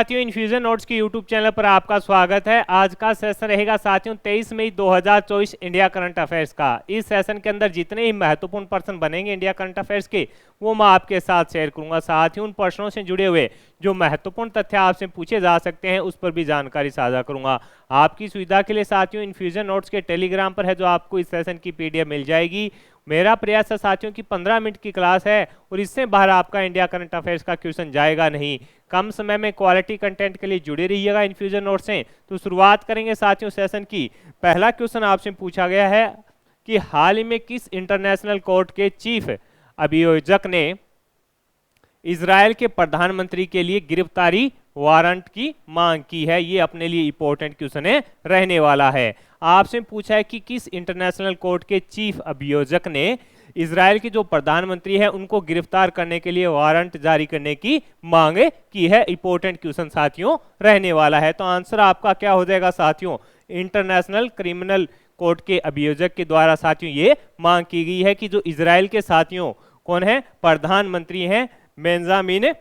साथियों, infusion notes के YouTube channel पर आपका स्वागत है। आज का सेशन रहेगा साथियों 23 मई 2024 इंडिया करंट अफेयर्स का। इस सेशन के अंदर जितने ही महत्वपूर्ण प्रश्न बनेंगे इंडिया करंट अफेयर्स के, वो मैं आपके साथ शेयर करूंगा। साथियों, उन प्रश्नों से जुड़े हुए जो महत्वपूर्ण तथ्य आपसे पूछे जा सकते हैं उस पर भी जानकारी साझा करूंगा। आपकी सुविधा के लिए साथियों इन्फ्यूजन नोट्स के टेलीग्राम पर है जो आपको इस सेशन की पीडीएफ मिल जाएगी। मेरा प्रयास है साथियों की 15 मिनट की क्लास है और इससे बाहर आपका इंडिया करंट अफेयर्स का क्वेश्चन जाएगा नहीं। कम समय में क्वालिटी कंटेंट के लिए जुड़े रहिएगा इन्फ्यूजन नोट्स से। तो शुरुआत करेंगे साथियों सेशन की। पहला क्वेश्चन आपसे पूछा गया है कि हाल ही में किस इंटरनेशनल कोर्ट के चीफ अभियोजक ने इजरायल के प्रधानमंत्री के लिए गिरफ्तारी वारंट की मांग की है। ये अपने लिए इंपॉर्टेंट क्वेश्चन है रहने वाला है। आपसे पूछा है कि किस इंटरनेशनल कोर्ट के चीफ अभियोजक ने इजरायल के जो प्रधानमंत्री है उनको गिरफ्तार करने के लिए वारंट जारी करने की मांग की है। इंपॉर्टेंट क्वेश्चन साथियों रहने वाला है। तो आंसर आपका क्या हो जाएगा साथियों, इंटरनेशनल क्रिमिनल कोर्ट के अभियोजक के द्वारा साथियों ये मांग की गई है कि जो इजरायल के साथियों कौन है, प्रधानमंत्री हैं बेंजामिन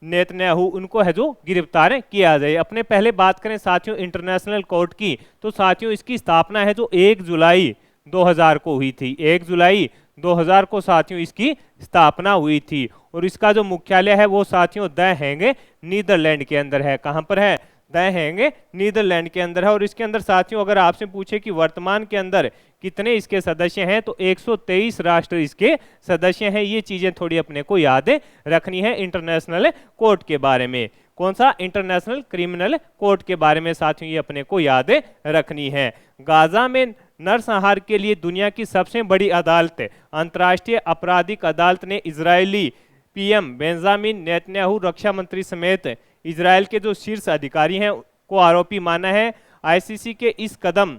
नेतन्याहू, उनको है जो गिरफ्तार किया जाए। अपने पहले बात करें साथियों इंटरनेशनल कोर्ट की, तो साथियों इसकी स्थापना है जो 1 जुलाई 2000 को हुई थी। 1 जुलाई 2000 को साथियों इसकी स्थापना हुई थी और इसका जो मुख्यालय है वो साथियों द हेग नीदरलैंड के अंदर है। कहां पर है? द हेग नीदरलैंड के अंदर है। और इसके अंदर साथियों अगर आपसे पूछे कि वर्तमान के अंदर कितने इसके सदस्य हैं, तो 123 राष्ट्र इसके सदस्य हैं। ये चीजें थोड़ी अपने को याद रखनी है इंटरनेशनल कोर्ट के बारे में। कौन सा? इंटरनेशनल क्रिमिनल कोर्ट के बारे में साथियों ये अपने को याद रखनी है। गाजा में नरसंहार के लिए दुनिया की सबसे बड़ी अदालत अंतर्राष्ट्रीय आपराधिक अदालत ने इजरायली पीएम बेंजामिन नेतन्याहू, रक्षा मंत्री समेत इजरायल के जो शीर्ष अधिकारी हैं को आरोपी माना है। आईसीसी के इस कदम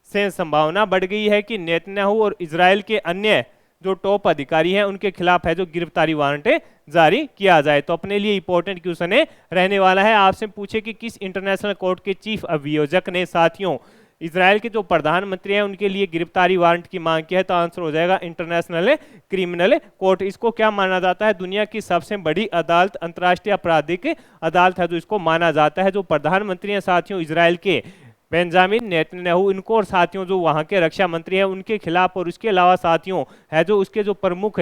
से संभावना बढ़ गई है कि नेतन्याहू और इजरायल के अन्य जो टॉप अधिकारी हैं उनके खिलाफ है जो गिरफ्तारी वारंट जारी किया जाए। तो अपने लिए इंपॉर्टेंट क्वेश्चन रहने वाला है। आपसे पूछे कि किस इंटरनेशनल कोर्ट के चीफ अभियोजक ने साथियों इजरायल के जो प्रधानमंत्री हैं उनके लिए गिरफ्तारी वारंट की मांग की है, तो आंसर हो जाएगा इंटरनेशनल क्रिमिनल कोर्ट। इसको क्या माना जाता है? दुनिया की सबसे बड़ी अदालत, अंतर्राष्ट्रीय आपराधिक अदालत है जो इसको माना जाता है। जो प्रधानमंत्री हैं साथियों इजरायल के बेंजामिन नेतन्याहू, इनको और साथियों जो वहां के रक्षा मंत्री हैं उनके खिलाफ और उसके अलावा साथियों है जो उसके जो प्रमुख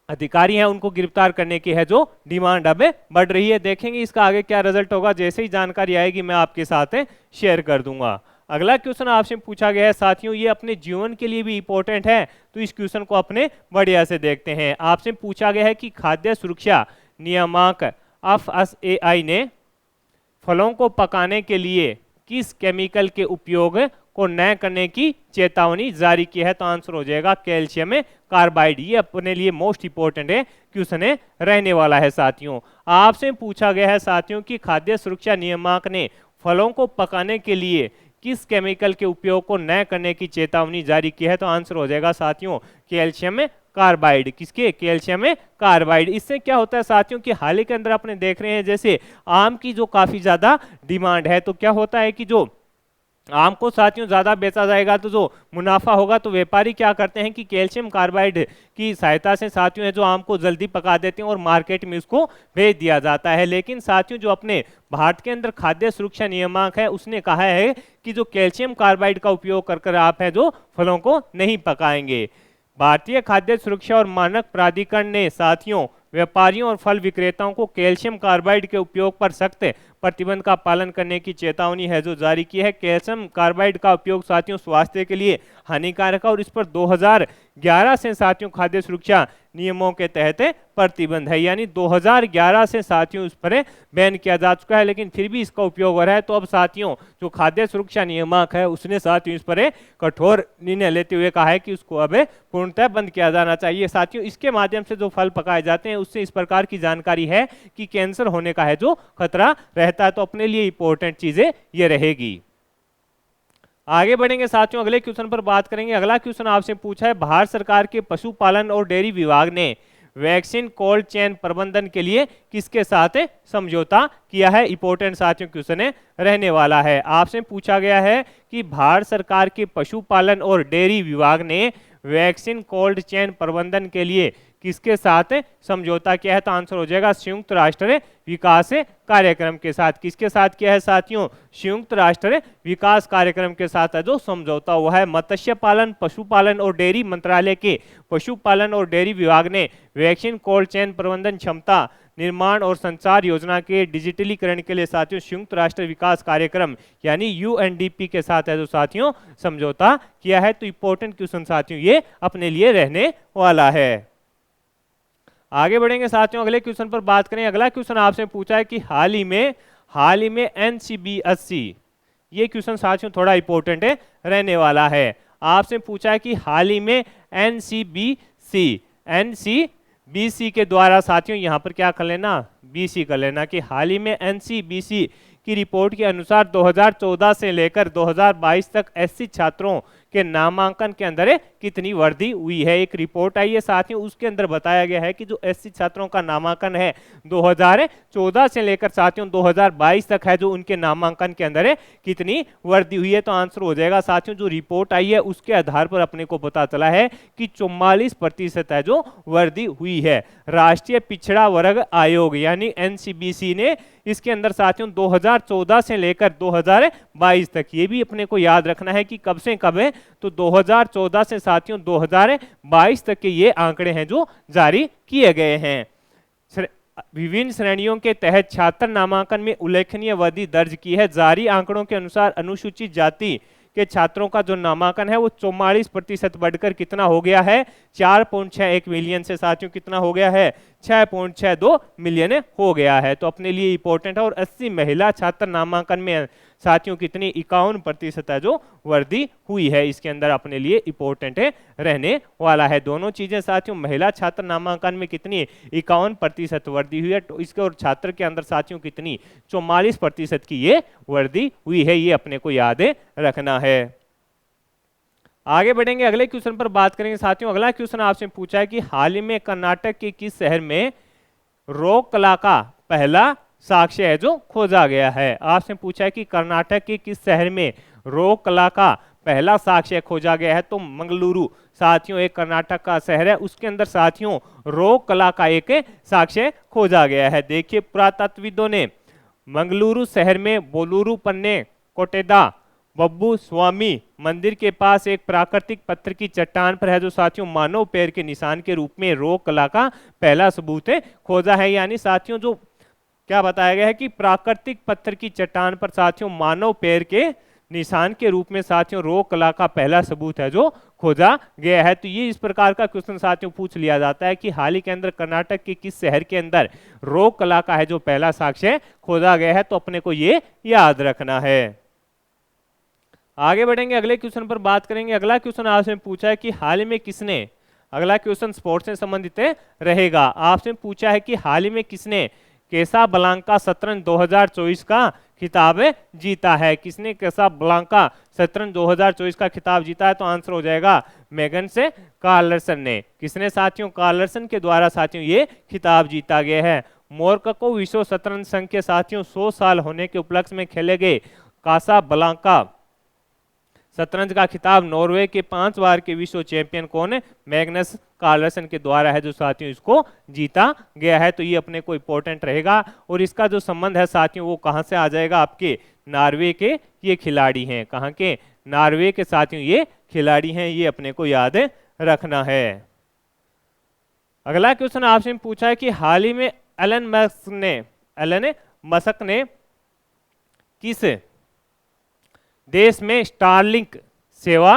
अधिकारी हैं उनको गिरफ्तार करने की है जो डिमांड अब बढ़ रही है। देखेंगे इसका आगे क्या रिजल्ट होगा, जैसे ही जानकारी आएगी मैं आपके साथ शेयर कर दूंगा। अगला क्वेश्चन आपसे पूछा गया है साथियों, ये अपने जीवन के लिए भी इंपॉर्टेंट है, तो इस क्वेश्चन को अपने बढ़िया से देखते हैं। आपसे पूछा गया है कि खाद्य सुरक्षा नियामक एफएसएआई ने फलों को पकाने के लिए किस केमिकल के उपयोग को न करने की चेतावनी जारी की है, तो आंसर हो जाएगा कैल्शियम कार्बाइड। ये अपने लिए मोस्ट इंपोर्टेंट क्वेश्चन रहने वाला है साथियों। आपसे पूछा गया है साथियों कि खाद्य सुरक्षा नियामक ने फलों को पकाने के लिए किस केमिकल के उपयोग को न करने की चेतावनी जारी की है, तो आंसर हो जाएगा साथियों कैल्शियम कार्बाइड। किसके? Calcium carbide. इससे क्या होता है साथियों कि हाल ही के अंदर अपने देख रहे हैं जैसे आम की जो काफी ज्यादा डिमांड है, तो क्या होता है कि जो आम को साथियों ज्यादा बेचा जाएगा तो जो मुनाफा होगा, तो व्यापारी क्या करते हैं कि कैल्शियम कार्बाइड की सहायता से साथियों है जो आम को जल्दी पका देते हैं और मार्केट में उसको भेज दिया जाता है। लेकिन साथियों जो अपने भारत के अंदर खाद्य सुरक्षा नियामक है उसने कहा है कि जो कैल्शियम कार्बाइड का उपयोग कर आप है जो फलों को नहीं पकाएंगे। भारतीय खाद्य सुरक्षा और मानक प्राधिकरण ने साथियों व्यापारियों और फल विक्रेताओं को कैल्शियम कार्बाइड के उपयोग पर सख्त प्रतिबंध का पालन करने की चेतावनी है जो जारी की है। कैल्शियम कार्बाइड का उपयोग साथियों स्वास्थ्य के लिए हानिकारक है और इस पर 2011 से साथियों खाद्य सुरक्षा नियमों के तहत प्रतिबंध है, यानी 2011 से साथियों इस पर बैन किया जा चुका है, लेकिन फिर भी इसका उपयोग हो रहा है। तो अब साथियों जो खाद्य सुरक्षा नियामक है उसने साथियों इस पर कठोर निर्णय लेते हुए कहा है कि उसको अब पूर्णतः बंद किया जाना चाहिए। साथियों इसके माध्यम से जो फल पकाए जाते हैं उससे इस प्रकार की जानकारी है कि कैंसर होने का है जो खतरा रहता है, तो अपने लिए इंपॉर्टेंट चीजें ये रहेगी। आगे बढ़ेंगे साथियों, अगले क्वेश्चन पर बात करेंगे। अगला क्वेश्चन आपसे पूछा है भारत सरकार के पशुपालन और डेयरी विभाग ने वैक्सीन कोल्ड चेन प्रबंधन के लिए किसके साथ समझौता किया है? इंपॉर्टेंट साथियों क्वेश्चन रहने वाला है। आपसे पूछा गया है कि भारत सरकार के पशुपालन और डेयरी विभाग ने वैक्सीन कोल्ड चेन प्रबंधन के लिए किसके साथ समझौता किया है? तो आंसर हो जाएगा संयुक्त राष्ट्र विकास कार्यक्रम के साथ। किसके साथ किया है साथियों? संयुक्त राष्ट्र विकास कार्यक्रम के साथ है जो समझौता हुआ है। मत्स्य पालन, पशुपालन और डेयरी मंत्रालय के पशुपालन और डेयरी विभाग ने वैक्सीन कोल्ड चेन प्रबंधन क्षमता निर्माण और संचार योजना के डिजिटलीकरण के लिए साथियों संयुक्त राष्ट्र विकास कार्यक्रम यानी यूएनडीपी के साथ है जो साथियों समझौता किया है। तो इंपॉर्टेंट क्वेश्चन साथियों ये अपने लिए रहने वाला है। आगे बढ़ेंगे साथियों, अगले क्वेश्चन पर बात करें। अगला क्वेश्चन आपसे पूछा है कि हाल ही में एनसीबीएससी, ये क्वेश्चन साथियों थोड़ा इंपॉर्टेंट है रहने वाला है। आपसे पूछा है कि हाल ही में एनसीबीसी के द्वारा साथियों यहां पर क्या कर लेना, बीसी कर लेना, कि हाल ही में एनसीबीसी की रिपोर्ट के अनुसार 2014 से लेकर 2022 तक एससी छात्रों के नामांकन के अंदर कितनी वृद्धि हुई है। एक रिपोर्ट आई है साथियों, उसके अंदर बताया गया है कि जो एससी छात्रों का नामांकन है 2014 से लेकर साथियों 2022 तक है जो उनके नामांकन के अंदर कितनी वृद्धि हुई है। तो आंसर हो जाएगा साथियों जो रिपोर्ट आई है उसके आधार पर अपने को पता चला है कि 44% है जो वृद्धि हुई है। राष्ट्रीय पिछड़ा वर्ग आयोग यानी एनसीबीसी ने इसके अंदर साथियों 2014 से लेकर 2022 तक, ये भी अपने को याद रखना है कि कब से कब है, तो 2014 से साथियों 2022 तक के ये आंकड़े हैं जो जारी किए गए हैं। विभिन्न श्रेणियों के तहत छात्र नामांकन में उल्लेखनीय वृद्धि दर्ज की है। जारी आंकड़ों के अनुसार अनुसूचित जाति के छात्रों का जो नामांकन है वो 44% बढ़कर कितना हो गया है, 4.61 मिलियन से साथियों कितना हो गया है, 6.62 मिलियन हो गया है। तो अपने लिए इंपॉर्टेंट है। और 80 महिला छात्र नामांकन में साथियों कितनी 51% है जो वृद्धि हुई है। इसके अंदर अपने लिए इंपॉर्टेंट है रहने वाला है। दोनों चीजें साथियों, महिला छात्र नामांकन में कितनी 51% वृद्धि हुई है, तो इसके और छात्र के अंदर साथियों कितनी 44% की ये वृद्धि हुई है। ये अपने को याद रखना है। आगे बढ़ेंगे, अगले क्वेश्चन पर बात करेंगे साथियों। अगला क्वेश्चन आपसे पूछा है कि हाल ही में कर्नाटक के किस शहर में रोक कला का पहला साक्ष्य है जो खोजा गया है। आपसे पूछा है कि कर्नाटक के किस शहर में रोक कला का पहला साक्ष्य खोजा गया है। तो मंगलुरु साथियों एक कर्नाटक का शहर है, उसके अंदर साथियों रोक कला का एक साक्ष्य खोजा गया है। देखिए पुरातत्वविदों ने मंगलुरु शहर में बोलूरु पन्ने कोटेदा बब्बू स्वामी मंदिर के पास एक प्राकृतिक पत्थर की चट्टान पर है जो साथियों मानव पैर के निशान के रूप में रोक कला का पहला सबूत खोजा है। यानी साथियों जो क्या बताया गया है कि प्राकृतिक पत्थर की चट्टान पर साथियों मानव पैर के निशान के रूप में साथियों रोक कला का पहला सबूत है जो खोजा गया है। तो ये इस प्रकार का क्वेश्चन साथियों पूछ लिया जाता है कि हाल ही के अंदर कर्नाटक के किस शहर के अंदर रोक कला का है जो पहला साक्ष्य खोजा गया है। तो अपने को ये याद रखना है। आगे बढ़ेंगे, अगले क्वेश्चन पर बात करेंगे। अगला क्वेश्चन आपसे पूछा है कि हाल ही में किसने, अगला क्वेश्चन स्पोर्ट्स से संबंधित रहेगा। आपसे पूछा है कि हाल ही में किसने कैसाब्लांका शतरंज 2024 का खिताब जीता है। किसने कैसाब्लांका शतरंज 2024 का खिताब जीता है। तो आंसर हो जाएगा मैग्नस कार्लसन ने। किसने साथियों, कार्लसन के द्वारा साथियों ये खिताब जीता गया है। मोरक्को विश्व शतरंज संघ के साथियों 100 साल होने के उपलक्ष्य में खेले गए कासाब्लांका शतरंज का खिताब नॉर्वे के 5 बार के विश्व चैंपियन कौन है, मैग्नस कार्लसन के द्वारा है जो साथियों इसको जीता गया है। तो ये अपने को इंपॉर्टेंट रहेगा। और इसका जो संबंध है साथियों वो कहां से आ जाएगा, आपके नॉर्वे के ये खिलाड़ी हैं। कहां के, नॉर्वे के साथियों ये खिलाड़ी हैं। ये अपने को याद रखना है। अगला क्वेश्चन आपसे पूछा है कि हाल ही में एलन मस्क ने किस देश में स्टारलिंक सेवा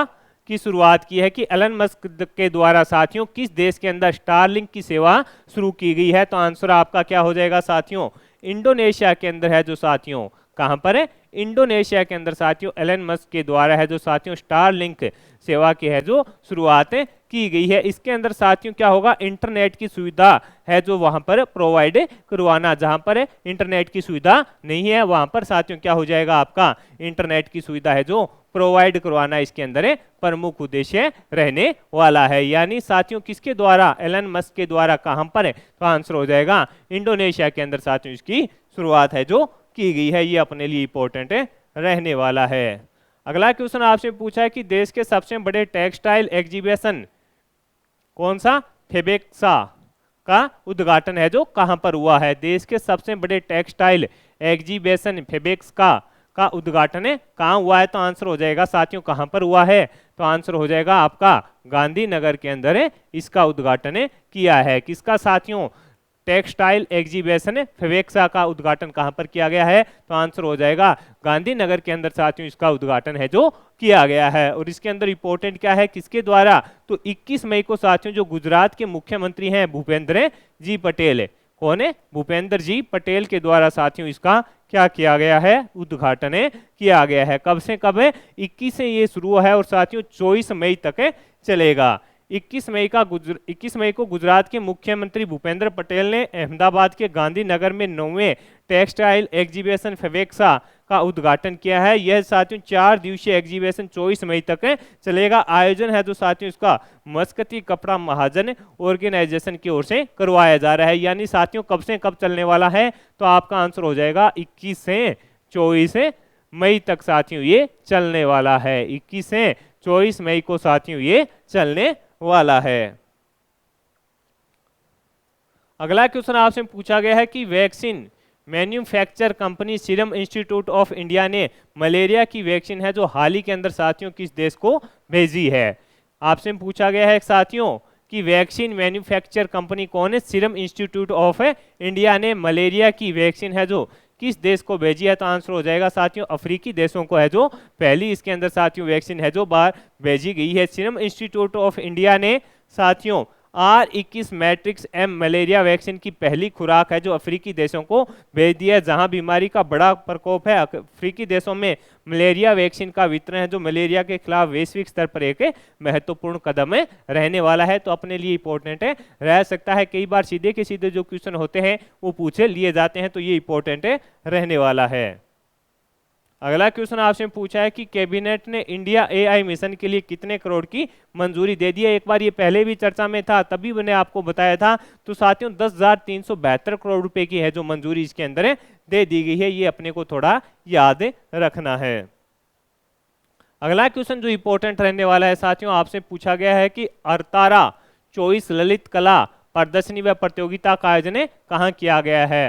की शुरुआत की है। कि एलन मस्क के द्वारा साथियों किस देश के अंदर स्टारलिंक की सेवा शुरू की गई है। तो आंसर आपका क्या हो जाएगा साथियों, इंडोनेशिया के अंदर है जो साथियों, कहां पर है, इंडोनेशिया के अंदर साथियों एलन मस्क के द्वारा है जो साथियों स्टारलिंक सेवा की है जो शुरुआत की गई है। इसके अंदर साथियों क्या होगा, इंटरनेट की सुविधा है जो वहां पर प्रोवाइड करवाना। जहां पर इंटरनेट की सुविधा नहीं है वहां पर साथियों क्या हो जाएगा, आपका इंटरनेट की सुविधा है जो प्रोवाइड करवाना इसके अंदर प्रमुख उद्देश्य रहने वाला है। यानी साथियों किसके द्वारा, एलन मस्क के द्वारा कहां पर है, तो आंसर हो जाएगा इंडोनेशिया के अंदर साथियों इसकी शुरुआत है जो की गई है। ये अपने लिए इंपॉर्टेंट रहने वाला है। अगला क्वेश्चन आपसे पूछा है कि देश के सबसे बड़े टेक्सटाइल एग्जीबिशन कौन सा, फेबेक्सा का उद्घाटन है जो कहां पर हुआ है? देश के सबसे बड़े टेक्सटाइल एग्जीबिशन फेबेक्स का उद्घाटन है कहाँ हुआ है? तो आंसर हो जाएगा साथियों कहां पर हुआ है? तो आंसर हो जाएगा आपका गांधीनगर के अंदर है इसका उद्घाटन किया है। किसका साथियों? टेक्सटाइल एग्जीबिशन फेबेक्सा का उद्घाटन कहां पर किया गया है? तो आंसर हो जाएगा गांधीनगर के अंदर साथियों इसका उद्घाटन है जो किया गया है। और इसके अंदर इंपॉर्टेंट क्या है, किसके द्वारा? तो 21 मई को साथियों जो गुजरात के मुख्यमंत्री हैं भूपेंद्र जी पटेल, कौन है? भूपेंद्र जी पटेल के द्वारा साथियों इसका क्या किया गया है? उद्घाटन किया गया है। कब से कब है? 21 से ये शुरू है और साथियों 24 मई तक चलेगा। 21 मई को गुजरात के मुख्यमंत्री भूपेंद्र पटेल ने अहमदाबाद के गांधीनगर में 9वें टेक्सटाइल एग्जीबिशन फेबेक्सा का उद्घाटन किया है। यह साथियों 4 दिवसीय एग्जीबिशन 24 मई तक चलेगा। आयोजन है जो साथियों इसका मस्कती कपड़ा महाजन ऑर्गेनाइजेशन की ओर से करवाया जा रहा है। यानी साथियों कब से कब चलने वाला है? तो आपका आंसर हो जाएगा 21 से 24 मई तक साथियों ये चलने वाला है। 21 से 24 मई को साथियों ये चलने वाला है। अगला क्वेश्चन आपसे पूछा गया है कि vaccine manufacture company serum institute of India ने मलेरिया की वैक्सीन है जो हाल ही के अंदर साथियों किस देश को भेजी है? आपसे पूछा गया है साथियों कि वैक्सीन मैन्युफैक्चर कंपनी कौन है? सीरम इंस्टीट्यूट ऑफ इंडिया ने मलेरिया की वैक्सीन है जो किस देश को भेजी है? तो आंसर हो जाएगा साथियों अफ्रीकी देशों को है जो पहली इसके अंदर साथियों वैक्सीन है जो बाहर भेजी गई है। सीरम इंस्टीट्यूट ऑफ इंडिया ने साथियों R21 matrix M malaria vaccine की पहली खुराक है जो अफ्रीकी देशों को भेज दी है। जहां बीमारी का बड़ा प्रकोप है अफ्रीकी देशों में मलेरिया वैक्सीन का वितरण है जो मलेरिया के खिलाफ वैश्विक स्तर पर एक महत्वपूर्ण कदम रहने वाला है। तो अपने लिए इंपॉर्टेंट रह सकता है। कई बार सीधे के सीधे जो क्वेश्चन होते हैं वो पूछे लिए जाते हैं, तो ये इंपॉर्टेंट रहने वाला है। अगला क्वेश्चन आपसे पूछा है कि कैबिनेट ने इंडिया एआई मिशन के लिए कितने करोड़ की मंजूरी दे दी है? एक बार ये पहले भी चर्चा में था, तभी मैंने आपको बताया था। तो साथियों 10,372 करोड़ रुपए की है जो मंजूरी इसके अंदर दे दी गई है। ये अपने को थोड़ा याद रखना है। अगला क्वेश्चन जो इंपॉर्टेंट रहने वाला है साथियों, आपसे पूछा गया है कि अरतारा 24 ललित कला प्रदर्शनी व प्रतियोगिता का आयोजन कहाँ किया गया है?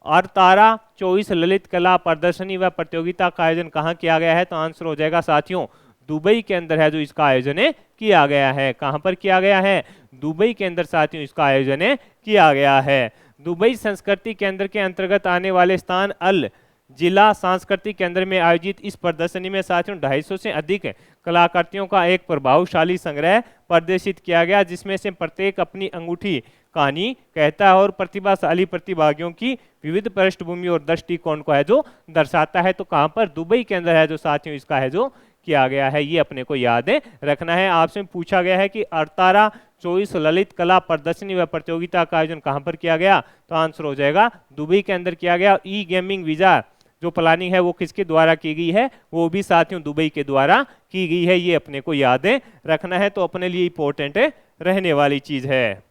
अरतारा 24 ललित कला प्रदर्शनी व प्रतियोगिता का आयोजन कहाँ किया गया है? तो आंसर हो जाएगा साथियों दुबई के अंदर है जो इसका आयोजन किया गया है। कहाँ पर किया गया है? दुबई के अंदर साथियों इसका आयोजन किया गया है। दुबई संस्कृति केंद्र के अंतर्गत आने वाले स्थान अल जिला सांस्कृतिक केंद्र में आयोजित इस प्रदर्शनी में साथियों 250 से अधिक कलाकृतियों का एक प्रभावशाली संग्रह प्रदर्शित किया गया, जिसमें से प्रत्येक अपनी अंगूठी कहानी कहता है और प्रतिभाशाली प्रतिभागियों की विविध पृष्ठभूमि और दृष्टिकोण को है जो दर्शाता है। तो कहां पर? दुबई के अंदर है जो साथियों इसका है जो किया गया है। ये अपने को याद रखना है। आपसे पूछा गया है कि अरतारा 24 ललित कला प्रदर्शनी व प्रतियोगिता का आयोजन कहां पर किया गया? तो आंसर हो जाएगा दुबई के अंदर किया गया। ई गेमिंग वीजा जो प्लानिंग है वो किसके द्वारा की गई है? वो भी साथियों दुबई के द्वारा की गई है। ये अपने को याद रखना है, तो अपने लिए इंपॉर्टेंट रहने वाली चीज है।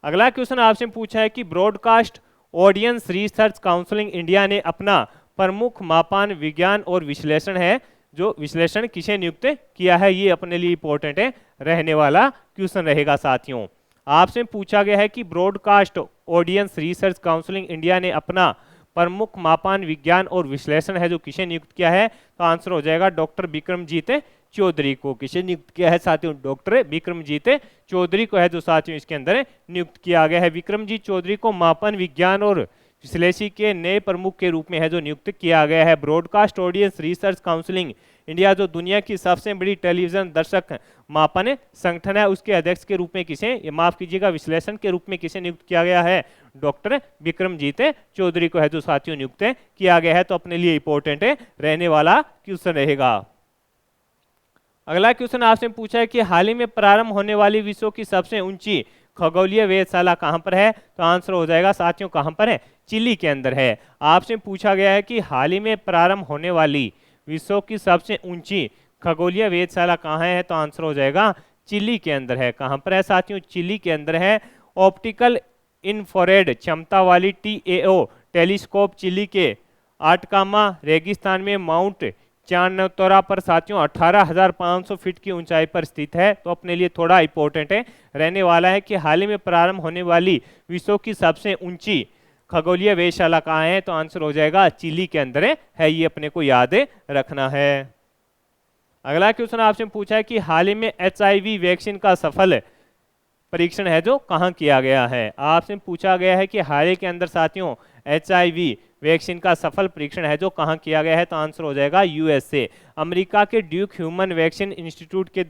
अगला क्वेश्चन आपसे पूछा है कि broadcast audience research counselling India ने अपना प्रमुख मापान विज्ञान और विश्लेषण है जो विश्लेषण किसे नियुक्त किया है? ये अपने लिए इंपॉर्टेंट रहने वाला क्वेश्चन रहेगा साथियों। आपसे पूछा गया है कि broadcast audience research counselling India ने अपना प्रमुख मापान विज्ञान और विश्लेषण है जो किसे नियुक्त किया है? तो आंसर हो जाएगा डॉक्टर विक्रमजीत चौधरी को। किसे नियुक्त किया है साथियों? डॉक्टर विक्रमजीत चौधरी को है जो साथियों इसके अंदर नियुक्त किया गया है। विक्रमजीत चौधरी को मापन विज्ञान और विश्लेषी के नए प्रमुख के रूप में है जो नियुक्त किया गया है। Broadcast audience research counselling India जो दुनिया की सबसे बड़ी टेलीविजन दर्शक मापन संगठन है, उसके अध्यक्ष के रूप में किसे, माफ कीजिएगा, विश्लेषण के रूप में किसे नियुक्त किया गया है? डॉक्टर विक्रमजीत चौधरी को है जो साथियों नियुक्त किया गया है। तो अपने लिए इंपॉर्टेंट रहने वाला क्वेश्चन रहेगा। अगला क्वेश्चन आपसे पूछा है कि हाल ही में प्रारंभ होने वाली विश्व की सबसे ऊंची खगोलीय वेधशाला कहां पर है? तो आंसर हो जाएगा साथियों कहां पर है? चिली के अंदर है। आपसे पूछा गया है कि हाल ही में प्रारंभ होने वाली विश्व की सबसे ऊंची खगोलीय वेधशाला कहाँ है? तो आंसर हो जाएगा चिली के अंदर है। कहां पर है साथियों? चिली के अंदर है। ऑप्टिकल इंफ्रारेड क्षमता वाली TAO टेलीस्कोप चिली के आटकामा रेगिस्तान में माउंट चांद तौरा पर साथियों 18,500 फीट की ऊंचाई पर स्थित है। तो अपने लिए थोड़ा इंपॉर्टेंट है रहने वाला है कि हाल ही में प्रारंभ होने वाली विश्व की सबसे ऊंची खगोलीय वेधशाला कहाँ है? तो आंसर हो जाएगा चिली के अंदर है, ये अपने को याद रखना है। अगला क्वेश्चन आपसे पूछा है कि हाल ही में HIV वैक्सीन का सफल परीक्षण है जो कहाँ किया गया है? आपसे पूछा गया है कि हाल ही के अंदर साथियों HIV वैक्सीन का सफल परीक्षण है जो कहाँ किया गया है? तो आंसर हो जाएगा USA। अमेरिका के ड्यूक ह्यूमन वैक्सीन इंस्टीट्यूट के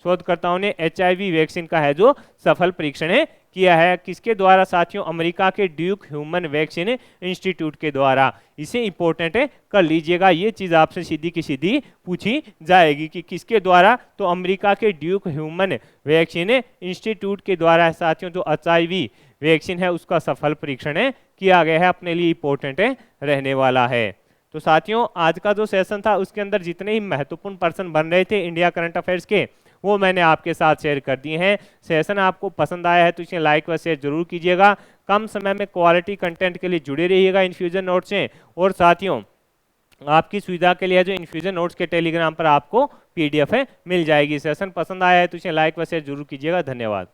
शोधकर्ताओं ने HIV वैक्सीन का है जो सफल परीक्षण किया है। किसके द्वारा साथियों? अमेरिका के ड्यूक ह्यूमन वैक्सीन इंस्टीट्यूट के द्वारा। इसे इंपॉर्टेंट कर लीजिएगा, ये चीज आपसे सीधी की सीधी पूछी जाएगी कि किसके द्वारा? तो अमेरिका के ड्यूक ह्यूमन वैक्सीन इंस्टीट्यूट के द्वारा साथियों जो HIV वैक्सीन है उसका सफल परीक्षण किया गया है, अपने लिए इंपॉर्टेंट रहने वाला है। तो साथियों आज का जो सेशन था उसके अंदर जितने ही महत्वपूर्ण पर्सन बन रहे थे इंडिया करंट अफेयर्स के, वो मैंने आपके साथ शेयर कर दिए हैं। सेशन आपको पसंद आया है तो इसे लाइक व शेयर जरूर कीजिएगा। कम समय में क्वालिटी कंटेंट के लिए जुड़े रहिएगा इन्फ्यूजन नोट्स से। और साथियों आपकी सुविधा के लिए जो इन्फ्यूजन नोट्स के टेलीग्राम पर आपको PDF मिल जाएगी। सेशन पसंद आया है तो इसे लाइक व शेयर जरूर कीजिएगा। धन्यवाद।